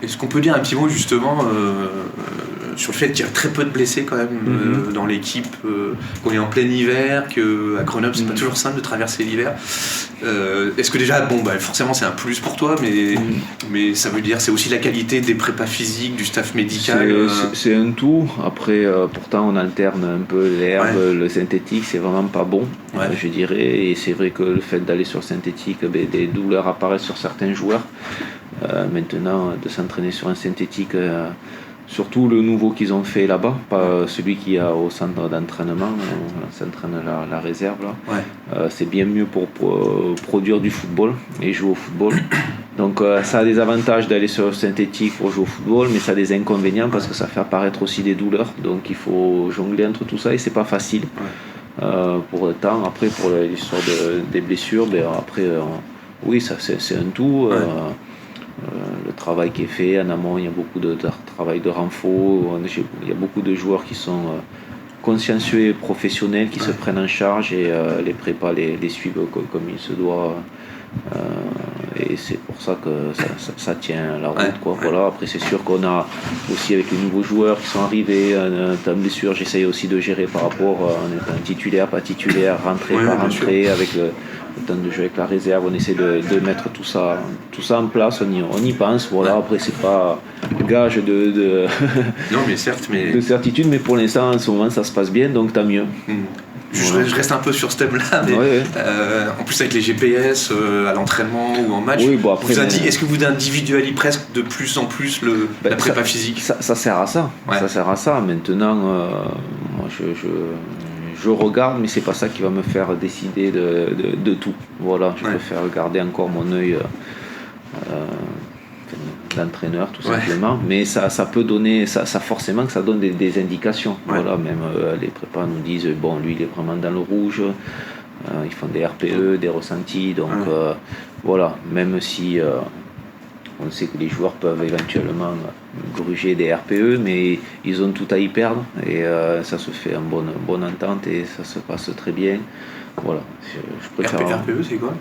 Est-ce qu'on peut dire un petit mot justement sur le fait qu'il y a très peu de blessés quand même dans l'équipe, qu'on est en plein hiver, qu'à Grenoble c'est pas toujours simple de traverser l'hiver. Est-ce que déjà, forcément c'est un plus pour toi, mais ça veut dire c'est aussi la qualité des prépas physiques, du staff médical. C'est un tout. Après, pourtant on alterne un peu l'herbe, le synthétique, c'est vraiment pas bon, je dirais. Et c'est vrai que le fait d'aller sur le synthétique, des douleurs apparaissent sur certains joueurs. Maintenant, de s'entraîner sur un synthétique, surtout le nouveau qu'ils ont fait là-bas, pas celui qu'il y a au centre d'entraînement, on s'entraîne la réserve là. C'est bien mieux pour produire du football et jouer au football. Donc ça a des avantages d'aller sur le synthétique pour jouer au football, mais ça a des inconvénients parce que ça fait apparaître aussi des douleurs. Donc il faut jongler entre tout ça et c'est pas facile. Pour le temps, après pour l'histoire des blessures, après oui, ça c'est un tout. Le travail qui est fait en amont, il y a beaucoup de travail de renfort, il y a beaucoup de joueurs qui sont consciencieux et professionnels qui se prennent en charge et les prépas les suivent comme il se doit, et c'est pour ça que ça tient la route quoi. Voilà. Après c'est sûr qu'on a aussi avec les nouveaux joueurs qui sont arrivés en temps de blessure, j'essaye aussi de gérer par rapport en étant titulaire, pas titulaire, rentrée par rentrée, avec le temps de jouer avec la réserve, on essaie de mettre tout ça en place, on y pense, voilà. Après c'est pas gage de non mais certes, de certitude, mais pour l'instant en ce moment ça se passe bien, donc tant mieux. Je reste un peu sur ce thème-là, mais en plus avec les GPS à l'entraînement ou en match, est-ce que vous individualisez presque de plus en plus la prépa physique? Ça sert à ça, ça sert à ça. Maintenant, moi je regarde, mais c'est pas ça qui va me faire décider de tout. Voilà, je préfère garder encore mon œil d'entraîneur tout simplement, mais ça peut donner, ça forcément que ça donne des indications. Voilà, même les prépas nous disent bon, lui il est vraiment dans le rouge, ils font des RPE, des ressentis, donc voilà, même si on sait que les joueurs peuvent éventuellement gruger des RPE, mais ils ont tout à y perdre et ça se fait en bonne entente et ça se passe très bien. Voilà, je préfère. RPE, c'est quoi?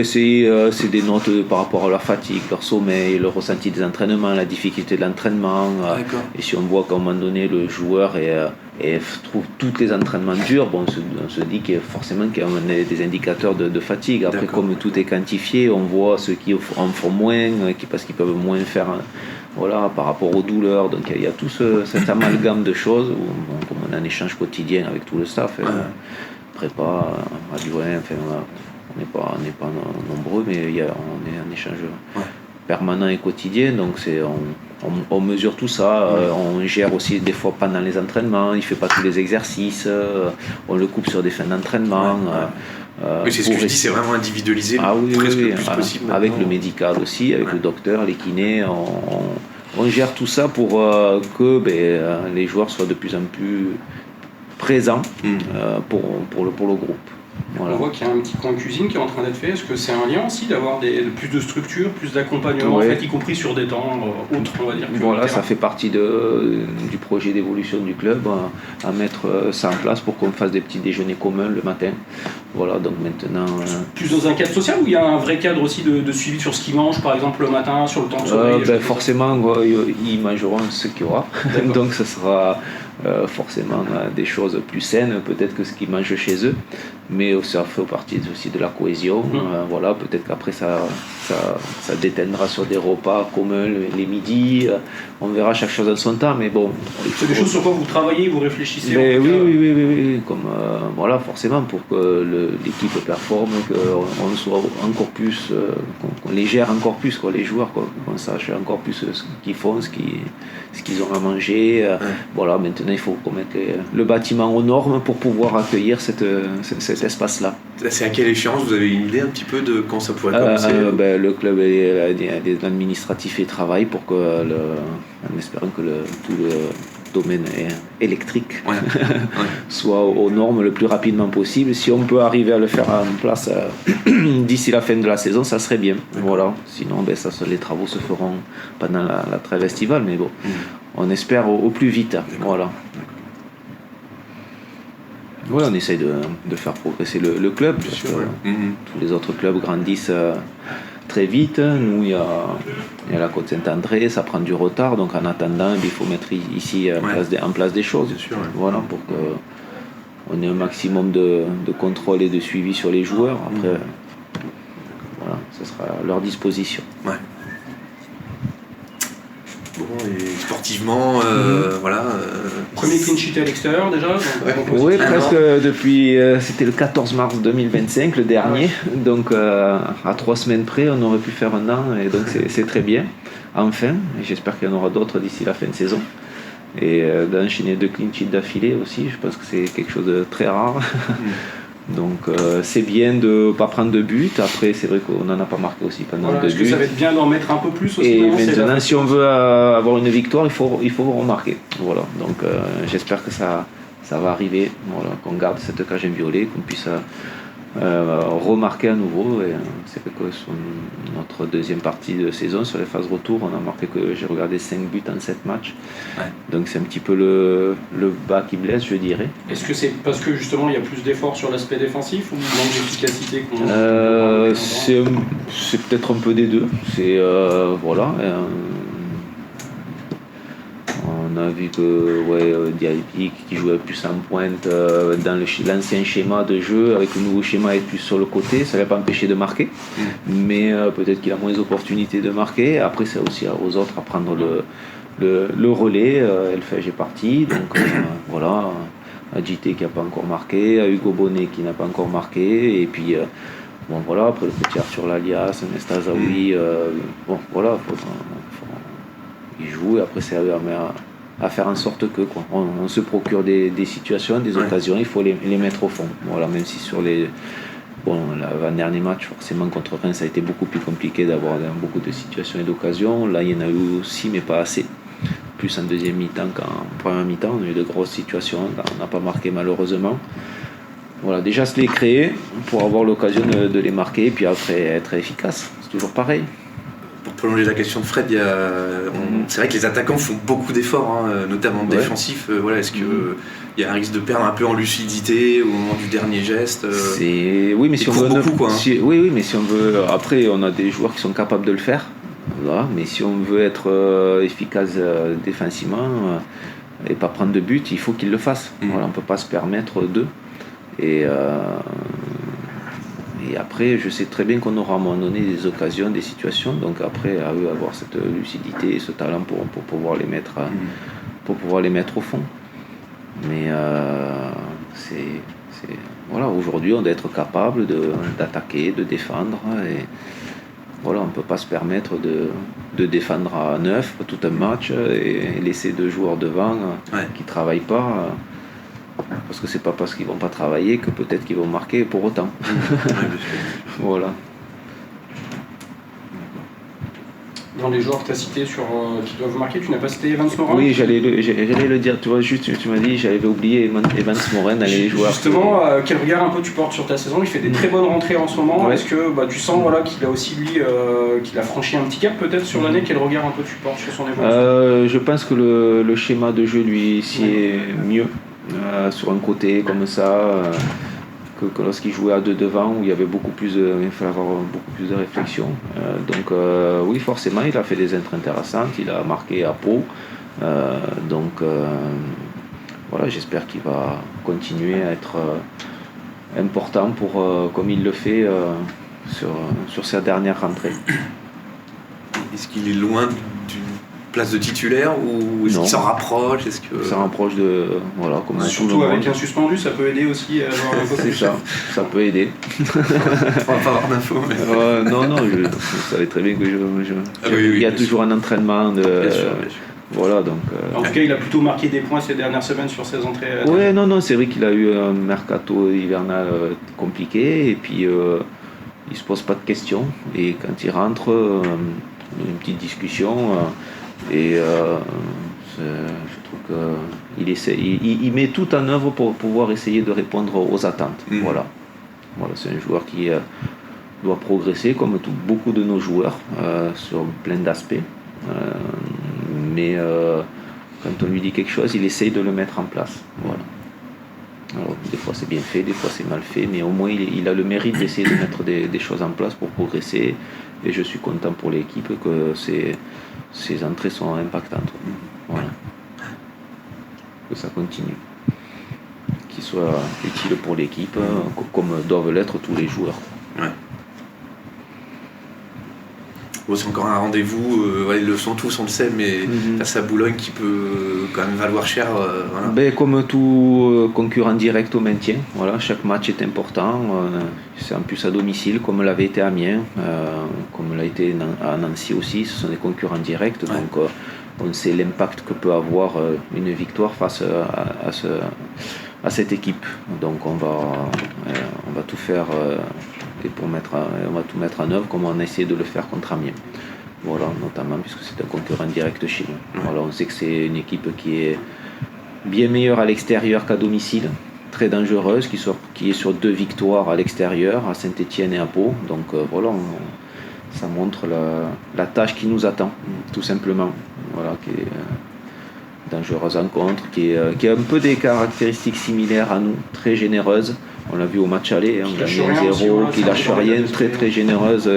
C'est des notes par rapport à leur fatigue, leur sommeil, le ressenti des entraînements, la difficulté de l'entraînement. Et si on voit qu'à un moment donné le joueur trouve tous les entraînements durs, on se dit qu'il y a forcément des indicateurs de fatigue. Après, comme tout est quantifié, on voit ceux qui en font moins, parce qu'ils peuvent moins faire. Voilà, par rapport aux douleurs. Donc il y a tout cet amalgame de choses comme on a un échange quotidien avec tout le staff. Prépa, adjoint, enfin, on n'est pas nombreux, mais on est en échange permanent et quotidien, donc on mesure tout ça, on gère aussi des fois pendant les entraînements, il ne fait pas tous les exercices, on le coupe sur des fins d'entraînement. Oui, c'est ce que je dis, c'est vraiment individualisé le plus possible. Avec le médical aussi, avec le docteur, les kinés, on gère tout ça pour que les joueurs soient de plus en plus présent pour le groupe. Voilà. On voit qu'il y a un petit coin cuisine qui est en train d'être fait. Est-ce que c'est un lien aussi d'avoir plus de structure, plus d'accompagnement, en fait, y compris sur des temps autres, on va dire. Voilà, ça fait partie du projet d'évolution du club, à mettre ça en place pour qu'on fasse des petits déjeuners communs le matin. Voilà, donc maintenant. Plus dans un cadre social ou il y a un vrai cadre aussi de suivi sur ce qu'ils mangent, par exemple le matin, sur le temps de sommeil? Forcément, ils mangeront ce qu'il y aura. Donc ce sera forcément des choses plus saines peut-être que ce qu'ils mangent chez eux, mais ça fait partie aussi de la cohésion. Voilà, peut-être qu'après ça déteindra sur des repas communs les midis, on verra chaque chose en son temps, mais bon. C'est des choses sur quoi vous travaillez, vous réfléchissez? Oui, comme voilà, forcément pour que l'équipe performe, qu'on soit encore plus, qu'on les gère encore plus, quoi, les joueurs, quoi, qu'on sache encore plus ce qu'ils font, ce qu'ils ont à manger. Voilà, maintenant il faut mettre le bâtiment aux normes pour pouvoir accueillir cet espace-là. C'est à quelle échéance? Vous avez une idée un petit peu de quand ça pourrait commencer? Le club des administratifs et travaille pour que en espérant que tout le domaine électrique soit aux normes le plus rapidement possible. Si on peut arriver à le faire en place d'ici la fin de la saison, ça serait bien. Voilà. Sinon, les travaux se feront pendant la trêve estivale, mais bon, on espère au plus vite. Voilà. Oui, on essaye de faire progresser le club. Tous les autres clubs grandissent très vite. Nous, il y a la côte Saint-André, ça prend du retard, donc en attendant, il faut mettre ici en place des choses. Bien sûr, ouais. Voilà, pour qu'on ait un maximum de contrôle et de suivi sur les joueurs. Après, voilà, ça sera à leur disposition. Ouais. Bon, et sportivement, voilà. Premier clean sheet à l'extérieur déjà. Oui, presque depuis. C'était le 14 mars 2025, le dernier. Donc à 3 semaines près, on aurait pu faire un an, et donc c'est très bien. Enfin, et j'espère qu'il y en aura d'autres d'ici la fin de saison. Et d'enchaîner 2 clean sheets d'affilée aussi, je pense que c'est quelque chose de très rare. Donc c'est bien de ne pas prendre de but. Après, c'est vrai qu'on n'en a pas marqué aussi pendant 2 buts. Est-ce que ça va être bien d'en mettre un peu plus aussi? Et maintenant, si on veut avoir une victoire, il faut remarquer. Voilà. Donc j'espère que ça va arriver. Voilà. Qu'on garde cette cage inviolée, qu'on puisse remarquer à nouveau. Et c'est vrai que sur notre deuxième partie de saison, sur les phases retour, on a marqué que j'ai regardé 5 buts en 7 matchs. Ouais. Donc c'est un petit peu le bas qui blesse, je dirais. Est-ce que c'est parce que justement il y a plus d'efforts sur l'aspect défensif ou manque d'efficacité c'est peut-être un peu des deux. C'est voilà. On a vu que Diaby qui jouait plus en pointe dans l'ancien schéma de jeu, avec le nouveau schéma être plus sur le côté, ça ne va pas empêcher de marquer, mais peut-être qu'il a moins d'opportunités de marquer. Après, c'est aussi aux autres à prendre le relais. Elfège est parti, donc voilà, à JT qui n'a pas encore marqué, à Hugo Bonnet qui n'a pas encore marqué, et puis bon voilà, après le petit Arthur Lalias, Nestazaoui, bon voilà, il joue, et après c'est à faire en sorte que on se procure des situations, des occasions, il faut les mettre au fond. Voilà, même si sur l'avant-dernier match, forcément contre Reims, ça a été beaucoup plus compliqué d'avoir beaucoup de situations et d'occasions. Là, il y en a eu aussi, mais pas assez. Plus en deuxième mi-temps qu'en première mi-temps, on a eu de grosses situations, on n'a pas marqué malheureusement. Voilà, déjà se les créer pour avoir l'occasion de les marquer, et puis après être efficace. C'est toujours pareil. Pour prolonger la question de Fred, c'est vrai que les attaquants font beaucoup d'efforts, notamment défensifs. Est-ce qu'il y a un risque de perdre un peu en lucidité au moment du dernier geste? Oui, mais si on veut oui, mais si on veut, après on a des joueurs qui sont capables de le faire. Voilà, mais si on veut être efficace défensivement et pas prendre de but, il faut qu'il le fasse. Voilà, on ne peut pas se permettre d'eux. Et après, je sais très bien qu'on aura à un moment donné des occasions, des situations. Donc après, à eux avoir cette lucidité et ce talent pour pouvoir les mettre, au fond. Mais voilà, aujourd'hui, on doit être capable d'attaquer, de défendre. Et voilà, on ne peut pas se permettre de défendre à 9 tout un match et laisser 2 joueurs devant qui ne travaillent pas. Parce que c'est pas parce qu'ils vont pas travailler que peut-être qu'ils vont marquer pour autant. Voilà. Dans les joueurs que tu as cités qui doivent marquer, tu n'as pas cité Evans Morin? Oui, j'allais le dire. Tu vois, juste tu m'as dit, j'avais oublié Evans Morin dans les joueurs. Justement, quel regard un peu tu portes sur ta saison? Il fait des très bonnes rentrées en ce moment. Ouais. Est-ce que tu sens qu'il a aussi lui qu'il a franchi un petit cap peut-être sur l'année? Quel regard un peu tu portes sur son évolution? Je pense que le schéma de jeu lui ici est mieux. Sur un côté comme ça que lorsqu'il jouait à 2 devant, où il fallait avoir beaucoup plus de réflexion. Donc oui, forcément il a fait des entrées intéressantes, il a marqué à Pau, donc voilà, j'espère qu'il va continuer à être important comme il le fait sur sa dernière rentrée. Est-ce qu'il est loin d'une place de titulaire ou est-ce qu'il s'en rapproche? Il s'en rapproche comme surtout avec un suspendu, ça peut aider aussi à avoir un peu plus. C'est ça peut aider. On va pas avoir d'infos. Mais... non, vous savez très bien que il y a toujours un entraînement de. Bien sûr. Voilà, donc. En tout cas, il a plutôt marqué des points ces dernières semaines sur ses entrées. Oui, non, c'est vrai qu'il a eu un mercato hivernal compliqué et puis il se pose pas de questions et quand il rentre, une petite discussion. Et je trouve qu'il met tout en œuvre pour pouvoir essayer de répondre aux attentes. Voilà, c'est un joueur qui doit progresser comme beaucoup de nos joueurs sur plein d'aspects. Mais quand on lui dit quelque chose, il essaye de le mettre en place. Voilà. Alors, des fois c'est bien fait, des fois c'est mal fait, mais au moins il a le mérite d'essayer de mettre des choses en place pour progresser et je suis content pour l'équipe que ces entrées sont impactantes. Voilà. Que ça continue. Qu'ils soient utiles pour l'équipe, comme doivent l'être tous les joueurs. Ouais. Bon, c'est encore un rendez-vous, les leçons, tous on le sait, mais face à Boulogne qui peut quand même valoir cher. Voilà. Ben, comme tout concurrent direct au maintien, voilà, chaque match est important. C'est en plus à domicile, comme l'avait été Amiens, comme l'a été à Nancy aussi. Ce sont des concurrents directs, donc on sait l'impact que peut avoir une victoire face à cette équipe. Donc on va tout faire. Et on va tout mettre en œuvre comme on a essayé de le faire contre Amiens. Voilà, notamment puisque c'est un concurrent direct chez nous. Voilà, on sait que c'est une équipe qui est bien meilleure à l'extérieur qu'à domicile, très dangereuse, qui est sur 2 victoires à l'extérieur, à Saint-Étienne et à Pau. Donc voilà, ça montre la tâche qui nous attend, tout simplement. Voilà, qui est dangereuse rencontre, qui a un peu des caractéristiques similaires à nous, très généreuse. On l'a vu au match aller, on gagne 1-0, qui lâche rien, très très généreuse.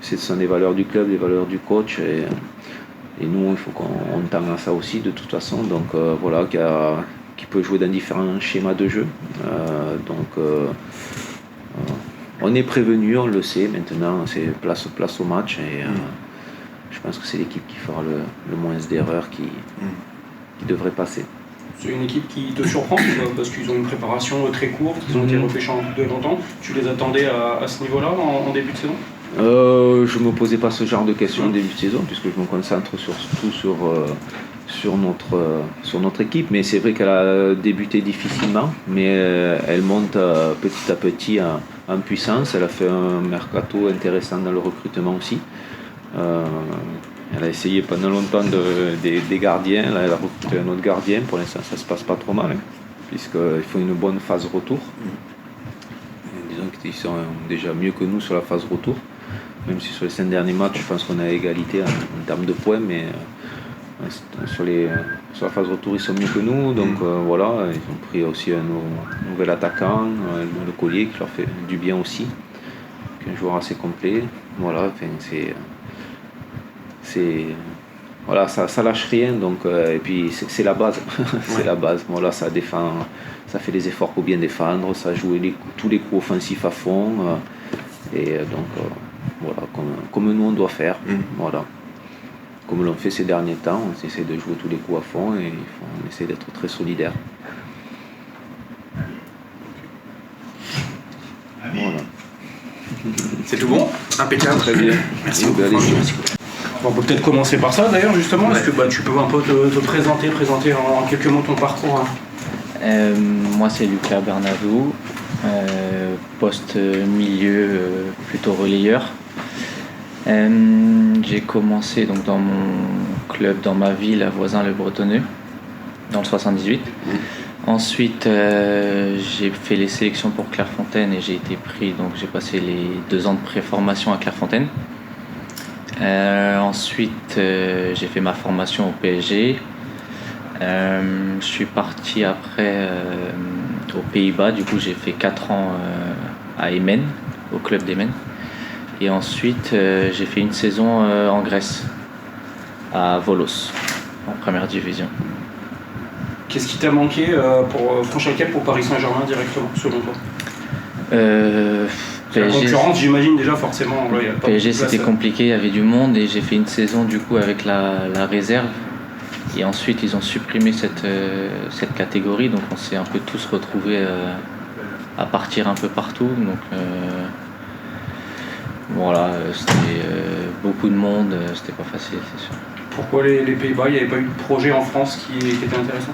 Ce sont des valeurs du club, des valeurs du coach. Et nous, il faut qu'on tende à ça aussi de toute façon. Donc voilà, qui peut jouer dans différents schémas de jeu. On est prévenu, on le sait. Maintenant, c'est place au match. Et je pense que c'est l'équipe qui fera le moins d'erreurs qui devrait passer. C'est une équipe qui te surprend parce qu'ils ont une préparation très courte, ils ont été repêchés en de longtemps. Tu les attendais à ce niveau-là en début de saison ? Je ne me posais pas ce genre de questions en début de saison puisque je me concentre surtout sur notre équipe. Mais c'est vrai qu'elle a débuté difficilement, mais elle monte petit à petit en puissance. Elle a fait un mercato intéressant dans le recrutement aussi. Elle a essayé pendant longtemps des gardiens. Là, elle a recruté un autre gardien. Pour l'instant, ça se passe pas trop mal, puisqu'il faut une bonne phase retour. Disons qu'ils sont déjà mieux que nous sur la phase retour. Même si sur les 5 derniers matchs, je pense qu'on est à égalité en termes de points, mais sur la phase retour, ils sont mieux que nous. Donc voilà, ils ont pris aussi un nouvel attaquant, le Collier, qui leur fait du bien aussi. Un joueur assez complet. Voilà, voilà, ça lâche rien, donc et puis c'est la base. C'est la base. Voilà, ça défend, ça fait des efforts pour bien défendre, ça joue tous les coups offensifs à fond, et donc voilà, comme nous on doit faire. Voilà, comme l'on fait ces derniers temps, on essaie de jouer tous les coups à fond et on essaie d'être très solidaire. Voilà. C'est tout bon ? Impeccable. Très bien. Merci beaucoup. On peut peut-être commencer par ça d'ailleurs justement. Est-ce que tu peux un peu te présenter en quelques mots ton parcours Moi c'est Lucas Bernadou, poste milieu plutôt relayeur. J'ai commencé donc dans mon club, dans ma ville à Voisin-le-Bretonneux, dans le 78. Ensuite, j'ai fait les sélections pour Clairefontaine et j'ai été pris, donc j'ai passé les 2 ans de pré-formation à Clairefontaine. Ensuite, j'ai fait ma formation au PSG. Je suis parti après aux Pays-Bas, du coup j'ai fait 4 ans à Emmen, au club d'Emmen. Et ensuite, j'ai fait une saison en Grèce, à Volos, en première division. Qu'est-ce qui t'a manqué pour franchir le cap pour Paris Saint-Germain directement, selon toi PSG, la concurrence, j'imagine déjà forcément. Là, y a pas PSG c'était compliqué, il y avait du monde et j'ai fait une saison du coup avec la réserve. Et ensuite ils ont supprimé cette catégorie, donc on s'est un peu tous retrouvés à partir un peu partout. Donc voilà, c'était beaucoup de monde, c'était pas facile, c'est sûr. Pourquoi les Pays-Bas? Il n'y avait pas eu de projet en France qui était intéressant?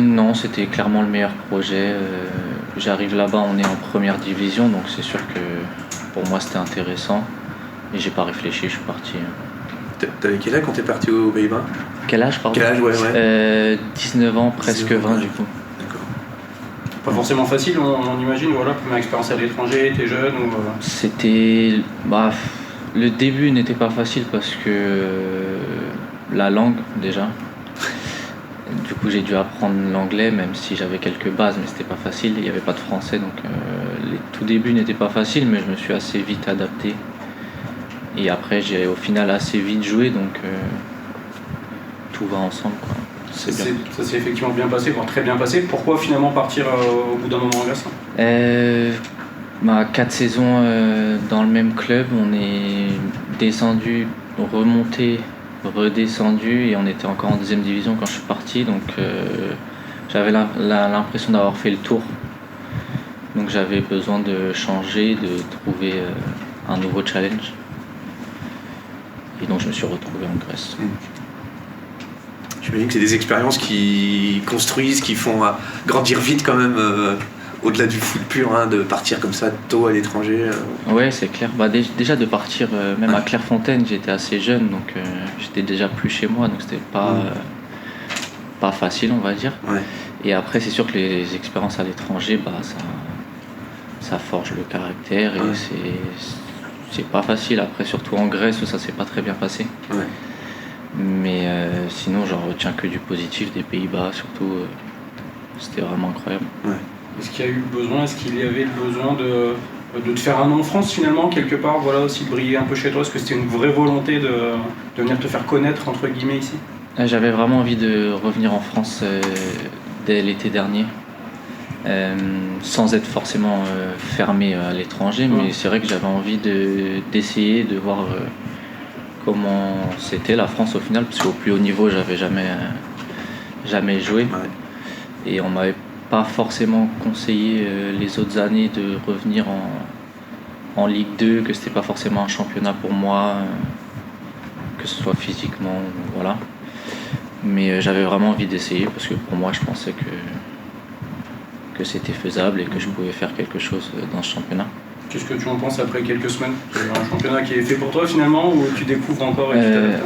Non, c'était clairement le meilleur projet. J'arrive là-bas, on est en première division, donc c'est sûr que pour moi c'était intéressant. Et j'ai pas réfléchi, je suis parti. T'avais quel âge quand t'es parti aux Pays-Bas? Quel âge, pardon? Quel âge, ouais. 19 ans, presque 20 du coup. D'accord. Pas forcément facile, on imagine, voilà, première expérience à l'étranger, t'es jeune ou... C'était... le début n'était pas facile parce que la langue déjà. Du coup j'ai dû apprendre l'anglais même si j'avais quelques bases, mais c'était pas facile, il n'y avait pas de français, donc les tout débuts n'étaient pas faciles, mais je me suis assez vite adapté Et après, j'ai au final assez vite joué, donc tout va ensemble, quoi. Ça s'est effectivement bien passé, voire très bien passé. Pourquoi finalement partir au bout d'un moment en Grèce? 4 saisons dans le même club, on est descendu, remonté, redescendu, et on était encore en 2e division quand je suis parti, donc j'avais l'impression d'avoir fait le tour. Donc j'avais besoin de changer, de trouver un nouveau challenge. Et donc je me suis retrouvé en Grèce. J'imagine que c'est des expériences qui construisent, qui font grandir vite quand même, au-delà du foot pur, hein, de partir comme ça tôt à l'étranger. Ouais, c'est clair. Déjà de partir, même à Clairefontaine, j'étais assez jeune, donc j'étais déjà plus chez moi, donc c'était pas facile, on va dire. Ouais. Et après, c'est sûr que les expériences à l'étranger, ça forge le caractère, et c'est pas facile. Après, surtout en Grèce où ça s'est pas très bien passé. Ouais. Mais sinon, j'en retiens que du positif des Pays-Bas, surtout. C'était vraiment incroyable. Ouais. Est-ce qu'il y a eu besoin, est-ce qu'il y avait le besoin de te faire un nom en France finalement, quelque part, voilà, aussi de briller un peu chez toi? Est-ce que c'était une vraie volonté de venir te faire connaître, entre guillemets, ici? J'avais vraiment envie de revenir en France dès l'été dernier. Sans être forcément fermé à l'étranger, mais c'est vrai que j'avais envie d'essayer de voir comment c'était la France au final, parce qu'au plus haut niveau j'avais jamais joué, et on m'avait pas forcément conseillé les autres années de revenir en Ligue 2, que c'était pas forcément un championnat pour moi, que ce soit physiquement, voilà. Mais j'avais vraiment envie d'essayer, parce que pour moi je pensais que c'était faisable et que je pouvais faire quelque chose dans ce championnat. Qu'est-ce que tu en penses après quelques semaines? Un championnat qui est fait pour toi finalement, ou tu découvres encore et tu t'adaptes?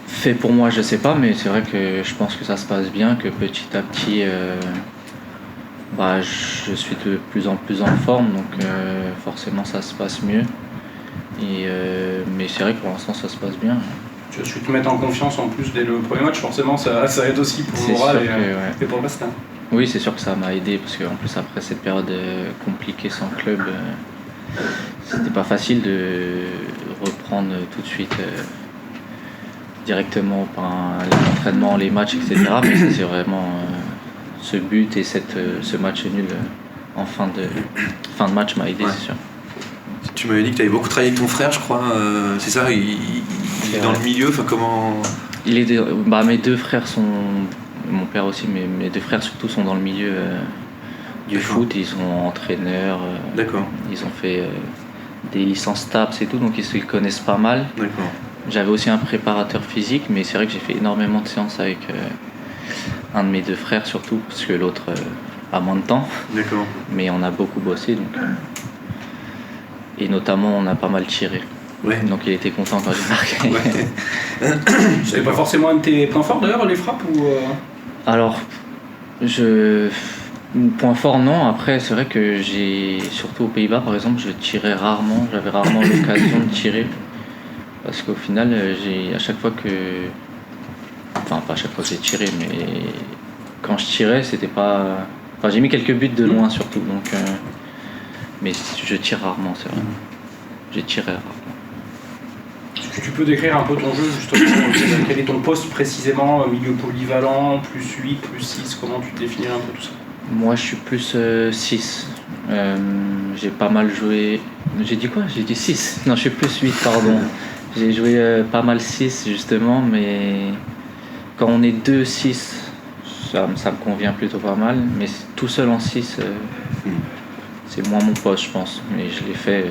Fait pour moi, je sais pas, mais c'est vrai que je pense que ça se passe bien, que petit à petit je suis de plus en plus en forme, donc forcément ça se passe mieux. Mais c'est vrai que pour l'instant ça se passe bien. Tu vas te mettre en confiance en plus dès le premier match, forcément ça aide aussi pour le moral et pour le bastin. Oui, c'est sûr que ça m'a aidé, parce qu'en plus après cette période compliquée sans club, c'était pas facile de reprendre tout de suite directement par l'entraînement, les matchs, etc. Mais c'est vraiment ce but et ce match nul en fin de match m'a aidé, c'est sûr. Tu m'avais dit que tu avais beaucoup travaillé avec ton frère, je crois, c'est ça, il est dans le milieu, enfin comment... Mes deux frères sont... Mon père aussi, mais mes deux frères surtout sont dans le milieu du foot. Ils sont entraîneurs, ils ont fait des licences TAPS et tout, donc ils se connaissent pas mal. D'accord. J'avais aussi un préparateur physique, mais c'est vrai que j'ai fait énormément de séances avec un de mes deux frères surtout, parce que l'autre a moins de temps. D'accord. Mais on a beaucoup bossé, donc, et notamment on a pas mal tiré. Ouais. Donc il était content quand j'ai marqué. Ouais. C'est pas forcément un de tes points forts d'ailleurs, les frappes ou Alors, point fort non. Après c'est vrai que surtout aux Pays-Bas par exemple, je tirais rarement. J'avais rarement l'occasion de tirer, parce qu'au final à chaque fois que, enfin pas à chaque fois que j'ai tiré, mais quand je tirais c'était pas, enfin j'ai mis quelques buts de loin surtout, donc mais je tire rarement, c'est vrai. J'ai tiré rarement. Est-ce que tu peux décrire un peu ton jeu justement? Quel est ton poste précisément? Milieu polyvalent, plus 8, plus 6, comment tu définirais un peu tout ça? Moi je suis plus 6. J'ai pas mal joué. J'ai dit quoi? J'ai dit 6. Non, je suis plus 8, pardon. J'ai joué pas mal 6 justement, mais quand on est 2-6, ça me convient plutôt pas mal. Mais tout seul en 6, c'est moins mon poste, je pense. Mais je l'ai fait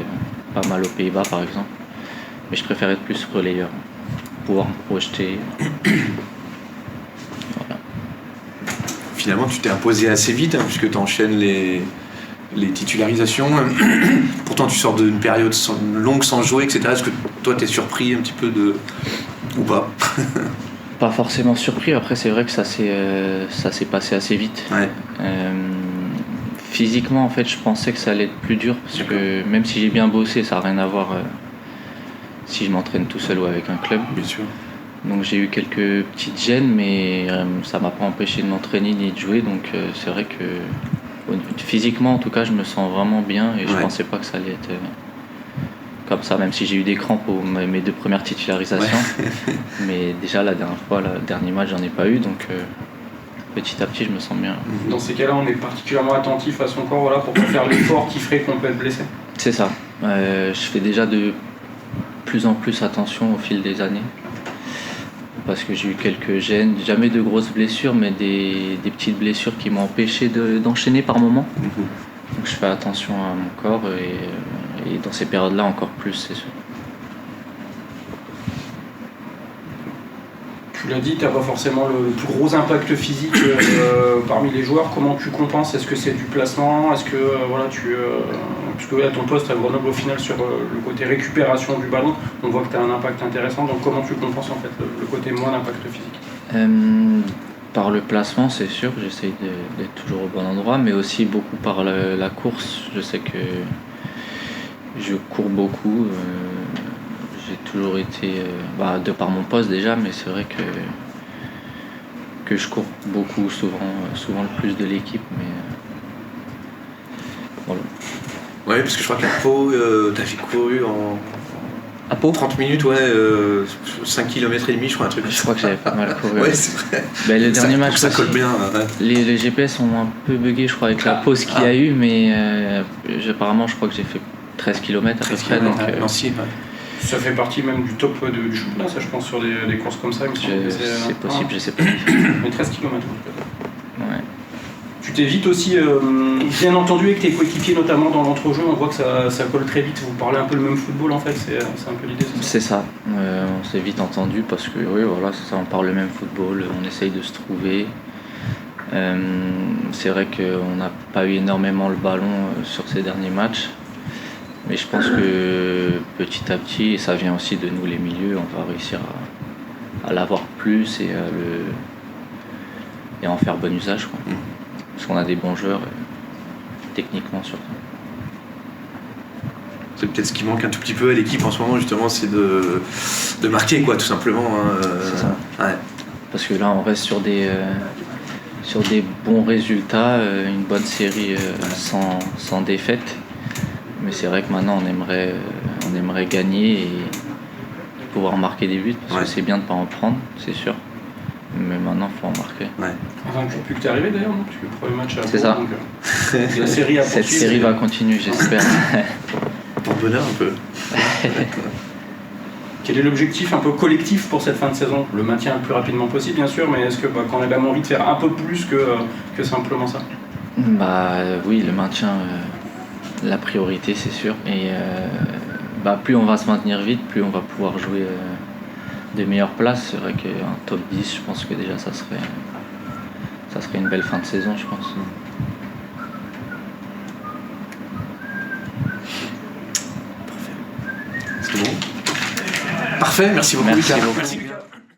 pas mal aux Pays-Bas par exemple. Mais je préfère être plus relayeur, pouvoir me projeter. Voilà. Finalement, tu t'es imposé assez vite, puisque tu enchaînes les titularisations. Pourtant, tu sors d'une période longue sans jouer, etc. Est-ce que toi, t'es surpris un petit peu ou pas? Pas forcément surpris. Après, c'est vrai que ça s'est passé assez vite. Ouais. Physiquement, en fait, je pensais que ça allait être plus dur, parce que même si j'ai bien bossé, ça n'a rien à voir si je m'entraîne tout seul ou avec un club. Bien sûr. Donc j'ai eu quelques petites gênes, mais ça m'a pas empêché de m'entraîner ni de jouer. Donc c'est vrai que physiquement, en tout cas, je me sens vraiment bien, et je pensais pas que ça allait être comme ça, même si j'ai eu des crampes pour mes 2 premières titularisations. Ouais. Mais déjà la dernière fois, le dernier match, j'en ai pas eu, donc petit à petit, je me sens bien. Dans ces cas-là, on est particulièrement attentif à son corps, voilà, pour faire l'effort qui ferait qu'on peut être blessé. C'est ça. Je fais déjà de plus en plus attention au fil des années. Parce que j'ai eu quelques gènes, jamais de grosses blessures, mais des petites blessures qui m'ont empêché d'enchaîner par moments. Donc je fais attention à mon corps et dans ces périodes-là encore plus, c'est sûr. Tu l'as dit, tu n'as pas forcément le plus gros impact physique parmi les joueurs. Comment tu compenses? Est-ce que c'est du placement? Est-ce que puisque là, ton poste à Grenoble au final sur le côté récupération du ballon, on voit que tu as un impact intéressant. Donc comment tu compenses en fait le côté moins d'impact physique? Par le placement, c'est sûr, j'essaye d'être toujours au bon endroit, mais aussi beaucoup par la course. Je sais que je cours beaucoup. J'ai toujours été, de par mon poste déjà, mais c'est vrai que je cours beaucoup, souvent le plus de l'équipe. Mais voilà. Ouais, parce que je crois qu'à Pau, t'avais couru à Pau 30 minutes, 5 km et demi, je crois, un truc. Je crois que j'avais pas mal couru. Ouais, c'est vrai. Le dernier match, ça colle bien. Ouais. Les GPS ont un peu bugué, je crois, avec la pause qu'il y a eu, mais apparemment, je crois que j'ai fait 13 km à peu près. Donc, Nancy, ouais. Ça fait partie même du top du championnat, ça je pense, sur des courses comme ça. C'est possible, je sais pas. Mais 13 km peut-être. Ouais. Tu t'évites aussi, bien entendu, avec tes coéquipiers, notamment dans l'entrejeu, on voit que ça colle très vite. Vous parlez un peu le même football en fait, c'est un peu l'idée. C'est ça, on s'est vite entendu parce que oui, voilà, c'est ça, on parle le même football, on essaye de se trouver. C'est vrai qu'on n'a pas eu énormément le ballon sur ces derniers matchs. Mais je pense que petit à petit, et ça vient aussi de nous les milieux, on va réussir à l'avoir plus et en faire bon usage, quoi. Parce qu'on a des bons joueurs, techniquement surtout. C'est peut-être ce qui manque un tout petit peu à l'équipe en ce moment, justement, c'est de marquer, quoi, tout simplement. C'est ça. Ouais. Parce que là, on reste sur des bons résultats, une bonne série sans défaite. Mais c'est vrai que maintenant on aimerait gagner et pouvoir marquer des buts parce que c'est bien de ne pas en prendre, c'est sûr. Mais maintenant il faut en marquer. Ouais. Enfin, depuis que tu es arrivé d'ailleurs, non? Parce que le premier match à c'est ça. Donc, la série cette série va continuer, j'espère. Pour bonheur un peu. Quel est l'objectif un peu collectif pour cette fin de saison? Le maintien le plus rapidement possible bien sûr, mais est-ce que qu'on a même envie de faire un peu plus que simplement ça? Oui, le maintien. La priorité, c'est sûr. Et plus on va se maintenir vite, plus on va pouvoir jouer de meilleures places. C'est vrai qu'un top 10, je pense que déjà ça serait une belle fin de saison, je pense. Parfait. C'est bon. Parfait, merci beaucoup. Merci beaucoup.